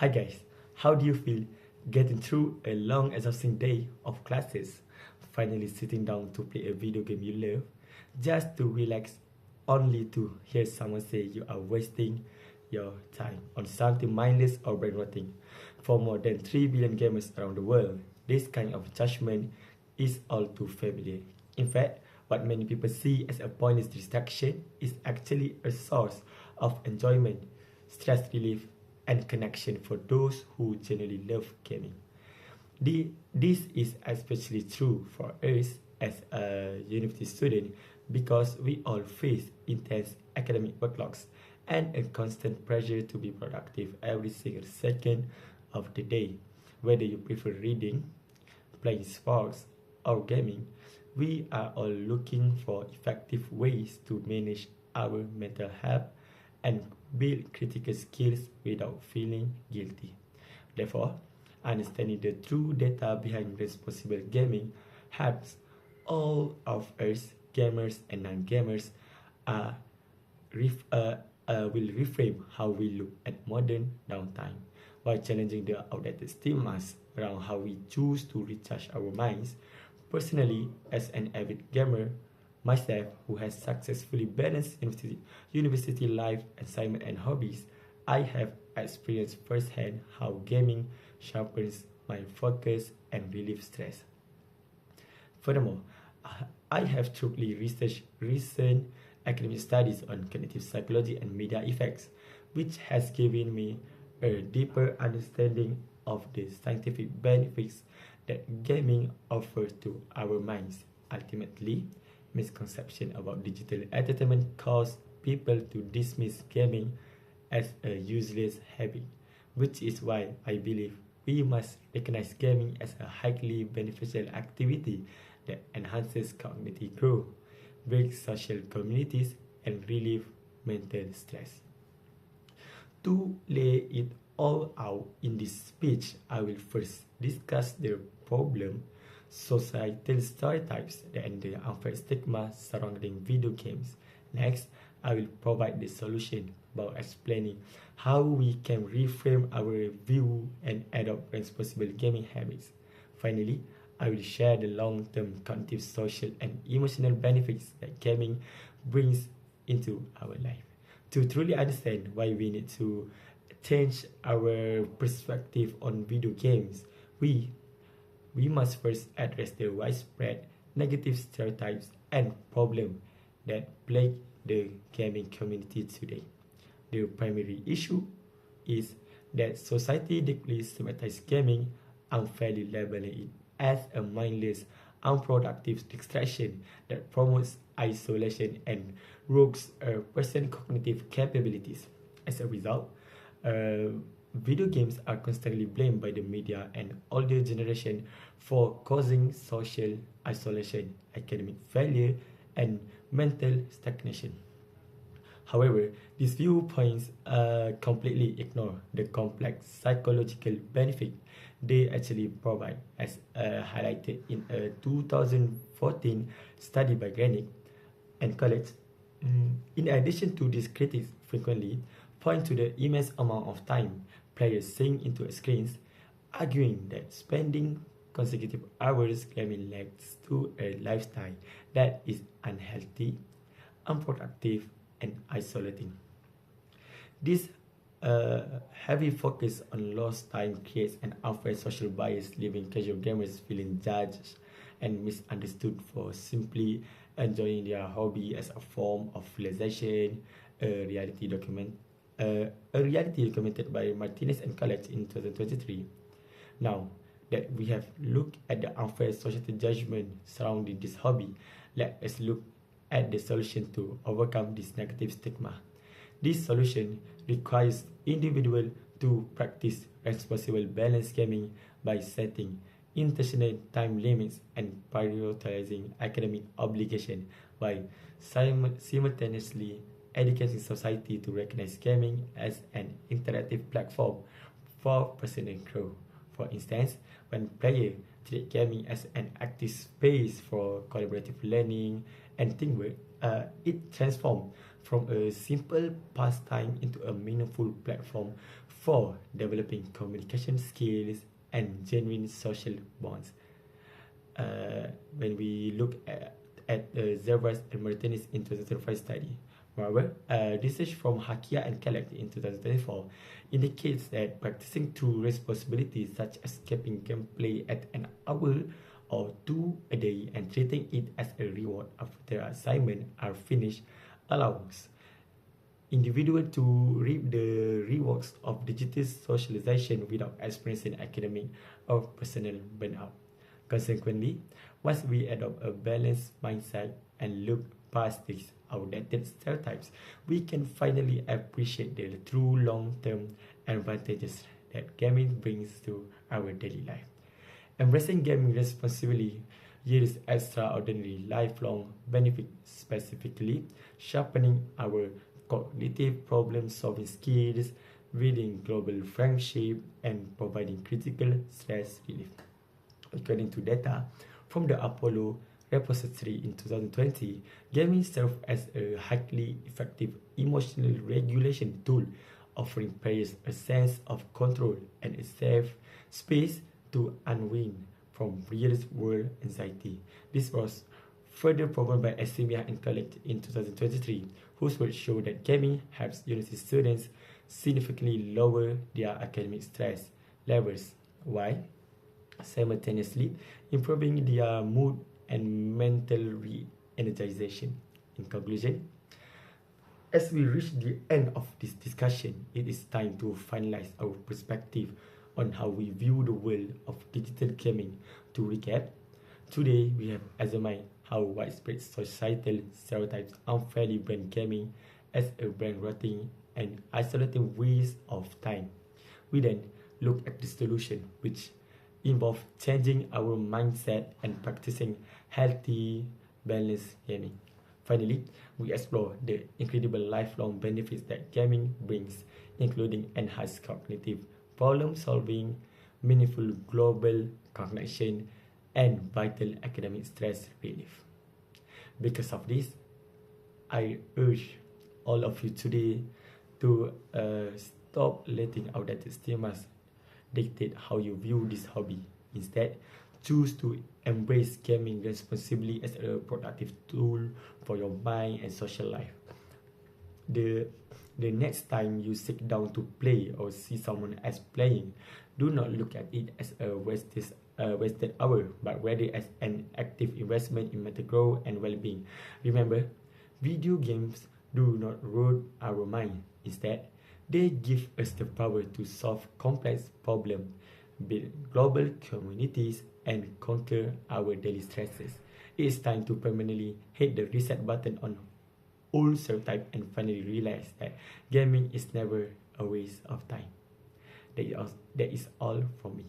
Hi guys, how do you feel getting through a long, exhausting day of classes? Finally sitting down to play a video game you love, just to relax, only to hear someone say you are wasting your time on something mindless or brain-rotting. For more than 3 billion gamers around the world, this kind of judgment is all too familiar. In fact, what many people see as a pointless distraction is actually a source of enjoyment, stress relief, and connection for those who genuinely love gaming. This is especially true for us as a university student because we all face intense academic backlogs and a constant pressure to be productive every single second of the day. Whether you prefer reading, playing sports, or gaming, we are all looking for effective ways to manage our mental health and build critical skills without feeling guilty. Therefore, understanding the true data behind responsible gaming helps all of us, gamers and non-gamers, uh, will reframe how we look at modern downtime while challenging the outdated stigmas around how we choose to recharge our minds. Personally, as an avid gamer myself who has successfully balanced university life, assignment, and hobbies, I have experienced firsthand how gaming sharpens my focus and relieves stress. Furthermore, I have thoroughly researched recent academic studies on cognitive psychology and media effects, which has given me a deeper understanding of the scientific benefits that gaming offers to our minds. Ultimately, misconception about digital entertainment cause people to dismiss gaming as a useless habit, which is why I believe we must recognize gaming as a highly beneficial activity that enhances cognitive growth, builds social communities, and relieves mental stress. To lay it all out in this speech, I will first discuss the problem, societal stereotypes, and the unfair stigma surrounding video games. Next, I will provide the solution by explaining how we can reframe our view and adopt responsible gaming habits. Finally, I will share the long-term cognitive, social, and emotional benefits that gaming brings into our life. To truly understand why we need to change our perspective on video games, we we must first address the widespread negative stereotypes and problems that plague the gaming community today. The primary issue is that society deeply stigmatizes gaming, unfairly labeling it as a mindless, unproductive distraction that promotes isolation and rogues a person's cognitive capabilities. As a result, uh, video games are constantly blamed by the media and older generation for causing social isolation, academic failure, and mental stagnation. However, these viewpoints completely ignore the complex psychological benefit they actually provide, as highlighted in a 2014 study by Granick and colleagues. In addition to these critics frequently point to the immense amount of time players sink into screens, arguing that spending consecutive hours gaming leads to a lifestyle that is unhealthy, unproductive, and isolating. This heavy focus on lost time creates an unfair social bias, leaving casual gamers feeling judged and misunderstood for simply enjoying their hobby as a form of relaxation. A reality document, a reality documented by Martinez and colleagues in 2023. Now that we have looked at the unfair societal judgment surrounding this hobby, let us look at the solution to overcome this negative stigma. This solution requires individuals to practice responsible balance gaming by setting intentional time limits and prioritizing academic obligation while simultaneously educating society to recognize gaming as an interactive platform for personal growth. For instance, when players treat gaming as an active space for collaborative learning and teamwork, it transforms from a simple pastime into a meaningful platform for developing communication skills and genuine social bonds. When we look at Zervas and Martinez in 2005 study. Moreover, research from Hakia and Kellogg in 2024 indicates that practicing two responsibilities such as keeping gameplay at an hour or two a day and treating it as a reward after assignment are finished allows individual to reap the rewards of digital socialization without experiencing academic or personal burnout. Consequently, once we adopt a balanced mindset and look past these outdated stereotypes, we can finally appreciate the true long-term advantages that gaming brings to our daily life. Embracing gaming responsibly yields extraordinary lifelong benefits, specifically sharpening our cognitive problem-solving skills, building global friendship, and providing critical stress relief. According to data from the Apollo repository in 2020, gaming served as a highly effective emotional regulation tool, offering players a sense of control and a safe space to unwind from real-world anxiety. This was further proven by Esimia and colleagues in 2023, whose work showed that gaming helps university students significantly lower their academic stress levels, while simultaneously improving their mood and mental re-energization. In conclusion, as we reach the end of this discussion, it is time to finalize our perspective on how we view the world of digital gaming. To recap, today we have examined how widespread societal stereotypes unfairly brand gaming as a brain-rotting and isolating waste of time. We then look at the solution, which involve changing our mindset and practicing healthy, balanced gaming. Finally, we explore the incredible lifelong benefits that gaming brings, including enhanced cognitive problem solving, meaningful global connection, and vital academic stress relief. Because of this, I urge all of you today to stop letting outdated stigmas dictate how you view this hobby. Instead, choose to embrace gaming responsibly as a productive tool for your mind and social life. The next time you sit down to play or see someone else playing, do not look at it as a wasted hour, but rather as an active investment in mental growth and well-being. Remember, video games do not rule our mind. Instead, they give us the power to solve complex problems, build global communities, and conquer our daily stresses. It is time to permanently hit the reset button on old stereotype and finally realize that gaming is never a waste of time. That is all from me.